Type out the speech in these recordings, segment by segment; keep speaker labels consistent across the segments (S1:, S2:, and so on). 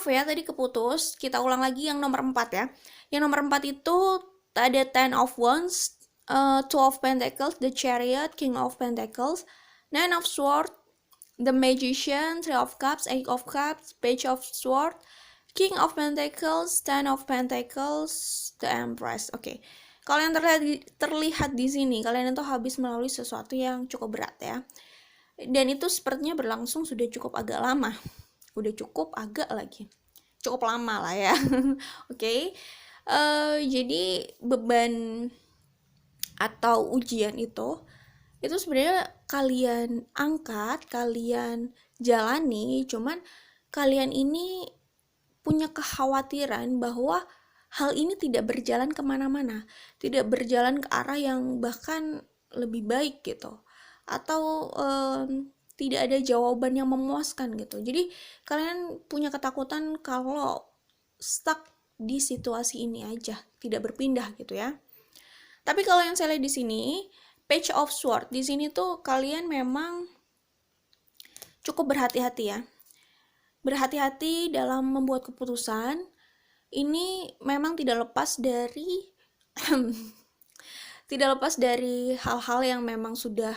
S1: maaf ya, tadi keputus. Kita ulang lagi yang nomor 4 ya. Yang nomor 4 itu ada Ten of Wands, Two of Pentacles, The Chariot, King of Pentacles, Nine of Swords, The Magician, Three of Cups, Eight of Cups, Page of Swords, King of Pentacles, Ten of Pentacles, The Empress. Oke. Kalau yang terlihat di sini, kalian itu habis melalui sesuatu yang cukup berat ya. Dan itu sepertinya berlangsung sudah cukup agak lama. Udah cukup agak lagi. Cukup lama lah ya. Oke. Jadi beban atau ujian itu sebenarnya kalian angkat, kalian jalani, cuman kalian ini punya kekhawatiran bahwa hal ini tidak berjalan kemana-mana, tidak berjalan ke arah yang bahkan lebih baik gitu, atau tidak ada jawaban yang memuaskan gitu. Jadi kalian punya ketakutan kalau stuck di situasi ini aja, tidak berpindah gitu ya. Tapi kalau yang saya lihat di sini, Page of Sword di sini tuh kalian memang cukup berhati-hati ya. Berhati-hati dalam membuat keputusan. Ini memang tidak lepas dari tidak lepas dari hal-hal yang memang sudah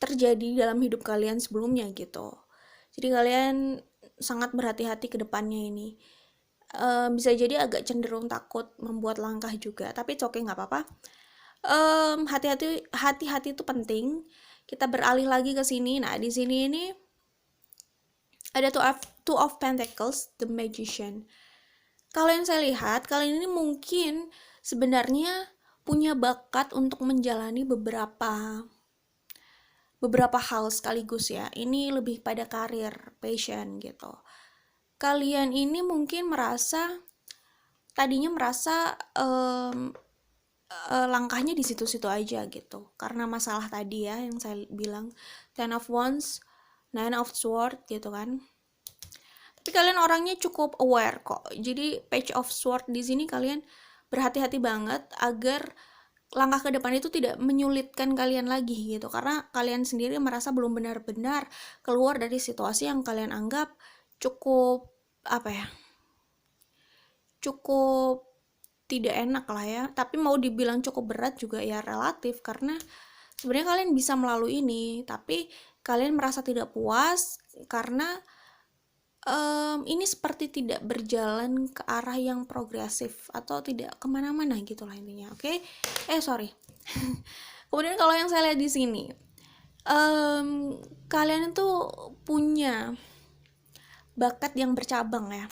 S1: terjadi dalam hidup kalian sebelumnya gitu. Jadi kalian sangat berhati-hati ke depannya ini. Bisa jadi agak cenderung takut membuat langkah juga, tapi oke, nggak apa-apa. Hati-hati itu penting. Kita beralih lagi ke sini. Nah, di sini ini ada two of Pentacles, The Magician. Kalau yang saya lihat, kalian ini mungkin sebenarnya punya bakat untuk menjalani beberapa hal sekaligus ya. Ini lebih pada karir, passion gitu. Kalian ini mungkin tadinya merasa langkahnya di situ-situ aja gitu. Karena masalah tadi ya yang saya bilang, Ten of Wands, Nine of Swords gitu kan. Tapi kalian orangnya cukup aware kok. Jadi Page of Sword di sini kalian berhati-hati banget agar langkah ke depan itu tidak menyulitkan kalian lagi gitu. Karena kalian sendiri merasa belum benar-benar keluar dari situasi yang kalian anggap cukup cukup tidak enak lah ya. Tapi mau dibilang cukup berat juga ya relatif, karena sebenarnya kalian bisa melalui ini, tapi kalian merasa tidak puas karena ini seperti tidak berjalan ke arah yang progresif atau tidak kemana-mana gitu lah intinya. Oke. Sorry. Kemudian kalau yang saya lihat di sini, kalian itu punya bakat yang bercabang ya.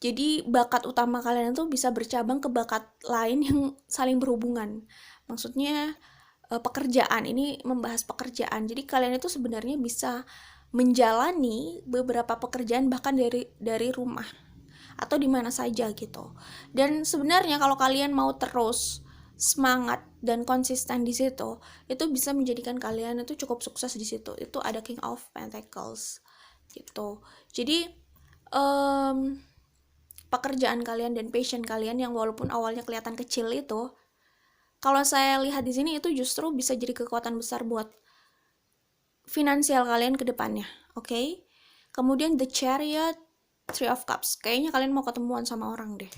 S1: Jadi bakat utama kalian itu bisa bercabang ke bakat lain yang saling berhubungan. Maksudnya pekerjaan, ini membahas pekerjaan. Jadi kalian itu sebenarnya bisa menjalani beberapa pekerjaan bahkan dari rumah atau di mana saja gitu. Dan sebenarnya kalau kalian mau terus semangat dan konsisten di situ, itu bisa menjadikan kalian itu cukup sukses di situ. Itu ada King of Pentacles gitu. Jadi pekerjaan kalian dan passion kalian yang walaupun awalnya kelihatan kecil itu, kalau saya lihat di sini itu justru bisa jadi kekuatan besar buat finansial kalian ke depannya, oke? Kemudian The Chariot, Three of Cups. Kayaknya kalian mau ketemuan sama orang deh.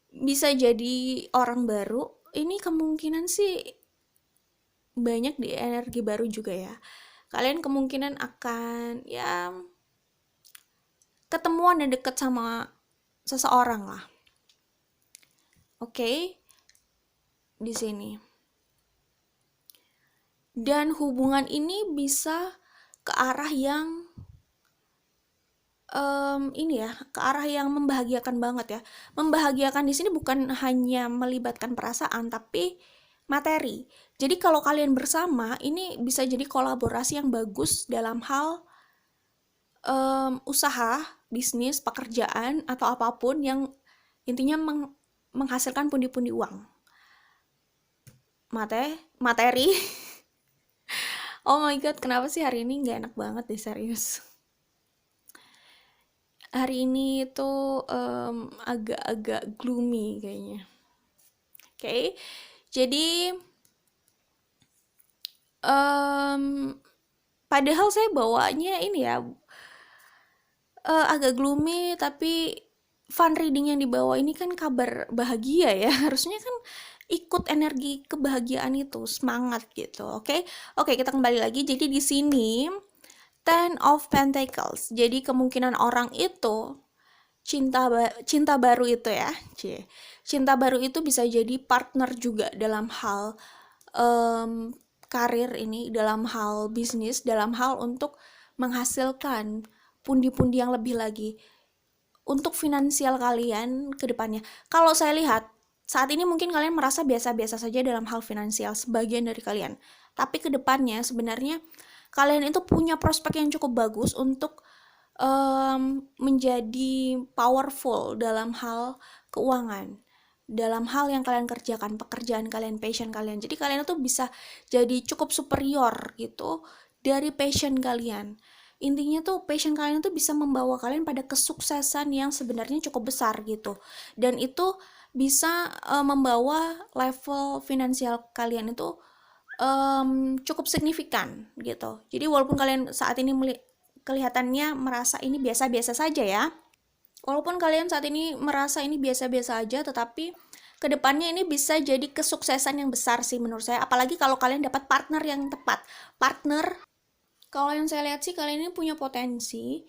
S1: Bisa jadi orang baru. Ini kemungkinan sih banyak di energi baru juga ya. Kalian kemungkinan akan ya ketemuan dan deket sama seseorang lah. Oke? Di sini. Dan hubungan ini bisa ke arah yang ke arah yang membahagiakan banget ya. Membahagiakan di sini bukan hanya melibatkan perasaan, tapi materi. Jadi kalau kalian bersama, ini bisa jadi kolaborasi yang bagus dalam hal usaha, bisnis, pekerjaan, atau apapun yang intinya menghasilkan pundi-pundi uang. Materi. Oh my god, kenapa sih hari ini gak enak banget deh, serius. Hari ini tuh agak-agak gloomy kayaknya. Oke, jadi padahal saya bawanya ini ya, agak gloomy, tapi fun reading yang dibawa ini kan kabar bahagia ya. Harusnya kan ikut energi kebahagiaan itu, semangat gitu. Oke. Oke, kita kembali lagi. Jadi di sini Ten of Pentacles. Jadi kemungkinan orang itu cinta baru itu ya. Cinta baru itu bisa jadi partner juga dalam hal karir ini, dalam hal bisnis, dalam hal untuk menghasilkan pundi-pundi yang lebih lagi untuk finansial kalian ke depannya. Kalau saya lihat, saat ini mungkin kalian merasa biasa-biasa saja dalam hal finansial, sebagian dari kalian. Tapi ke depannya sebenarnya kalian itu punya prospek yang cukup bagus untuk menjadi powerful dalam hal keuangan, dalam hal yang kalian kerjakan, pekerjaan kalian, passion kalian. Jadi kalian itu bisa jadi cukup superior gitu dari passion kalian. Intinya tuh passion kalian tuh bisa membawa kalian pada kesuksesan yang sebenarnya cukup besar gitu. Dan itu bisa membawa level finansial kalian itu cukup signifikan gitu. Jadi walaupun kalian saat ini kelihatannya merasa ini biasa-biasa saja ya. Walaupun kalian saat ini merasa ini biasa-biasa aja, tetapi kedepannya ini bisa jadi kesuksesan yang besar sih menurut saya. Apalagi kalau kalian dapat partner yang tepat. Partner, kalau yang saya lihat sih kalian ini punya potensi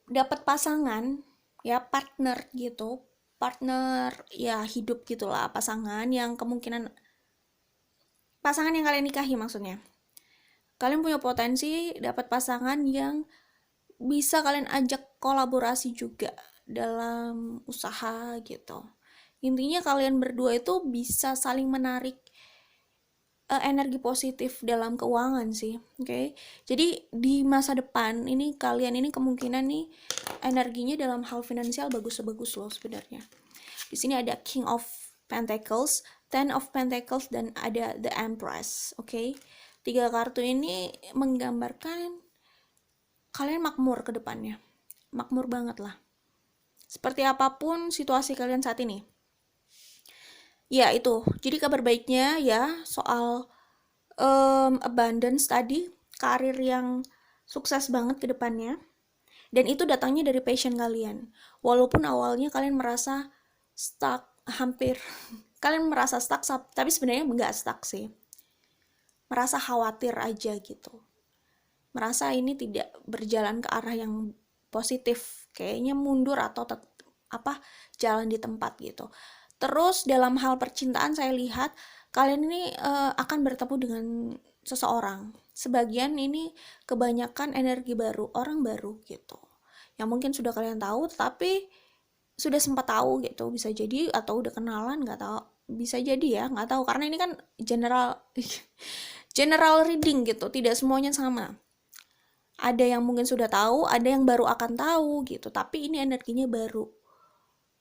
S1: dapat pasangan ya, partner gitu. Partner ya hidup gitulah, pasangan yang kemungkinan pasangan yang kalian nikahi maksudnya. Kalian punya potensi dapat pasangan yang bisa kalian ajak kolaborasi juga dalam usaha gitu. Intinya kalian berdua itu bisa saling menarik energi positif dalam keuangan sih. Oke. Jadi di masa depan ini kalian ini kemungkinan nih energinya dalam hal finansial bagus-bagus loh sebenarnya. Di sini ada King of Pentacles, Ten of Pentacles, dan ada The Empress. Oke. 3 kartu ini menggambarkan kalian makmur ke depannya. Makmur banget lah. Seperti apapun situasi kalian saat ini. Ya itu, jadi kabar baiknya ya soal abundance tadi, karir yang sukses banget ke depannya. Dan itu datangnya dari passion kalian. Walaupun awalnya kalian merasa stuck, hampir kalian merasa stuck, tapi sebenarnya nggak stuck sih. Merasa khawatir aja gitu. Merasa ini tidak berjalan ke arah yang positif, kayaknya mundur atau jalan di tempat gitu. Terus dalam hal percintaan saya lihat kalian ini akan bertemu dengan seseorang. Sebagian ini kebanyakan energi baru, orang baru gitu. Yang mungkin sudah kalian tahu, tapi sudah sempat tahu gitu, bisa jadi atau udah kenalan, nggak tahu, bisa jadi ya, nggak tahu karena ini kan general reading gitu, tidak semuanya sama. Ada yang mungkin sudah tahu, ada yang baru akan tahu gitu, tapi ini energinya baru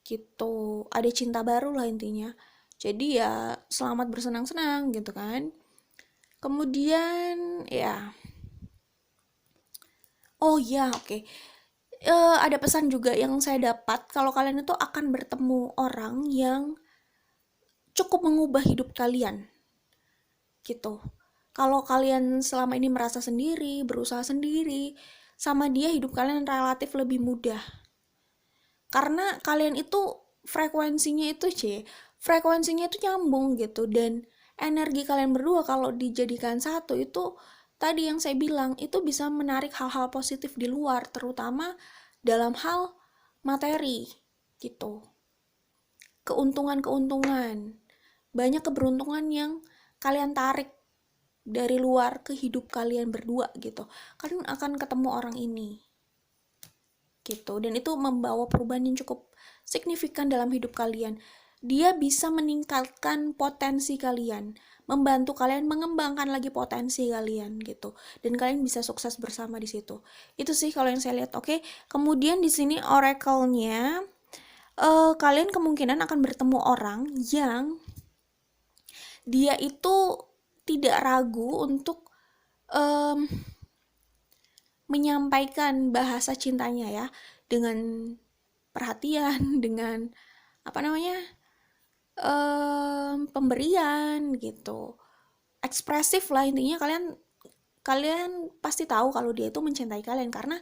S1: gitu, ada cinta baru lah intinya. Jadi ya selamat bersenang-senang gitu kan. Kemudian ya, oh ya oke. Ada pesan juga yang saya dapat kalau kalian itu akan bertemu orang yang cukup mengubah hidup kalian gitu. Kalau kalian selama ini merasa sendiri, berusaha sendiri, sama dia hidup kalian relatif lebih mudah. Karena kalian itu frekuensinya itu nyambung gitu, dan energi kalian berdua kalau dijadikan satu itu tadi yang saya bilang itu bisa menarik hal-hal positif di luar, terutama dalam hal materi gitu. Keuntungan-keuntungan, banyak keberuntungan yang kalian tarik dari luar ke hidup kalian berdua gitu. Kalian akan ketemu orang ini gitu, dan itu membawa perubahan yang cukup signifikan dalam hidup kalian. Dia bisa meningkatkan potensi kalian, membantu kalian mengembangkan lagi potensi kalian gitu, dan kalian bisa sukses bersama di situ. Itu sih kalau yang saya lihat. Oke. Kemudian di sini oracle-nya, kalian kemungkinan akan bertemu orang yang dia itu tidak ragu untuk menyampaikan bahasa cintanya ya, dengan perhatian, dengan pemberian gitu, ekspresif lah intinya. Kalian pasti tahu kalau dia itu mencintai kalian karena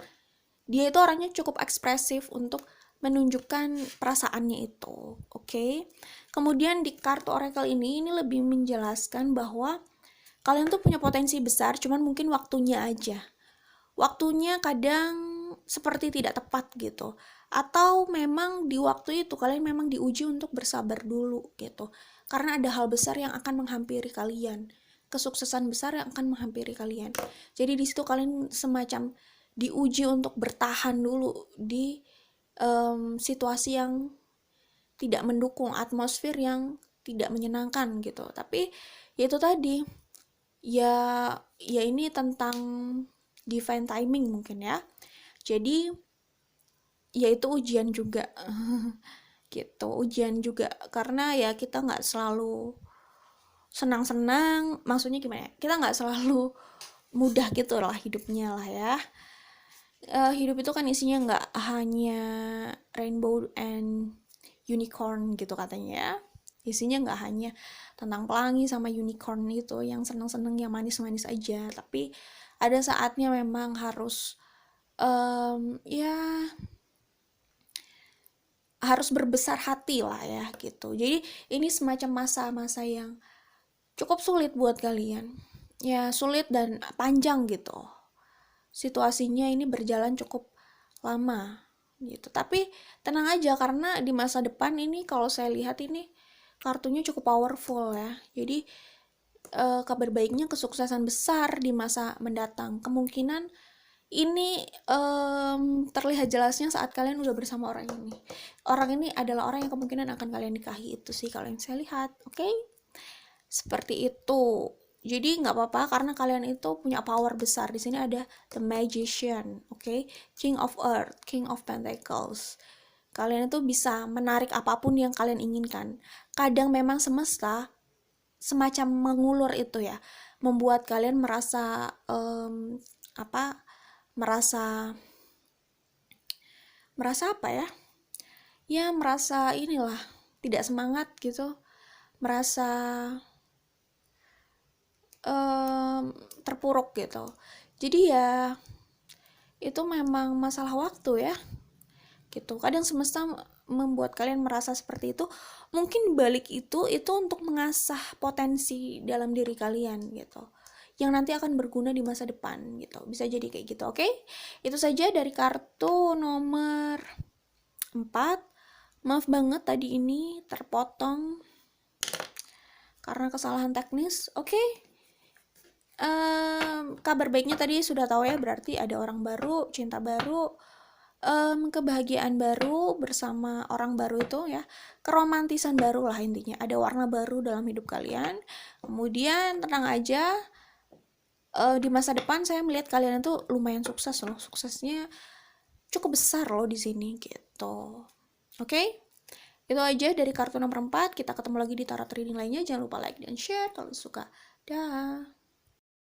S1: dia itu orangnya cukup ekspresif untuk menunjukkan perasaannya itu. Oke. Kemudian di kartu oracle ini lebih menjelaskan bahwa kalian tuh punya potensi besar, cuman mungkin waktunya aja. Waktunya kadang seperti tidak tepat gitu. Atau memang di waktu itu kalian memang diuji untuk bersabar dulu gitu. Karena ada hal besar yang akan menghampiri kalian. Kesuksesan besar yang akan menghampiri kalian. Jadi di situ kalian semacam diuji untuk bertahan dulu di situasi yang tidak mendukung, atmosfer yang tidak menyenangkan gitu. Tapi ya itu tadi, ya ini tentang divine timing mungkin ya. Jadi ya itu ujian juga gitu, ujian juga karena ya kita nggak selalu senang-senang, maksudnya gimana ya, kita nggak selalu mudah gitu lah hidupnya lah ya. Hidup itu kan isinya nggak hanya rainbow and unicorn gitu katanya ya. Isinya nggak hanya tentang pelangi sama unicorn itu yang seneng-seneng, yang manis-manis aja, tapi ada saatnya memang harus ya harus berbesar hati lah ya gitu. Jadi ini semacam masa-masa yang cukup sulit buat kalian. Ya sulit dan panjang gitu. Situasinya ini berjalan cukup lama gitu. Tapi tenang aja karena di masa depan ini kalau saya lihat ini kartunya cukup powerful ya. Jadi kabar baiknya kesuksesan besar di masa mendatang. Kemungkinan ini terlihat jelasnya saat kalian udah bersama orang ini. Orang ini adalah orang yang kemungkinan akan kalian nikahi, itu sih kalau yang saya lihat. Oke? Seperti itu. Jadi nggak apa-apa karena kalian itu punya power besar. Di sini ada the magician, oke? King of Earth, King of Pentacles. Kalian itu bisa menarik apapun yang kalian inginkan. Kadang memang semesta semacam mengulur itu ya, membuat kalian merasa merasa apa ya? Ya merasa inilah tidak semangat gitu, merasa terpuruk gitu. Jadi ya itu memang masalah waktu ya gitu. Kadang semesta membuat kalian merasa seperti itu. Mungkin balik itu untuk mengasah potensi dalam diri kalian gitu, yang nanti akan berguna di masa depan gitu. Bisa jadi kayak gitu. Oke? Itu saja dari kartu nomor 4. Maaf banget tadi ini terpotong karena kesalahan teknis. Oke? Kabar baiknya tadi sudah tahu ya, berarti ada orang baru, cinta baru, kebahagiaan baru bersama orang baru itu ya, keromantisan baru lah intinya, ada warna baru dalam hidup kalian. Kemudian tenang aja, di masa depan saya melihat kalian itu lumayan sukses loh, suksesnya cukup besar loh di sini gitu. Oke? Itu aja dari kartu nomor 4. Kita ketemu lagi di tarot reading lainnya. Jangan lupa like dan share kalau suka. Dah.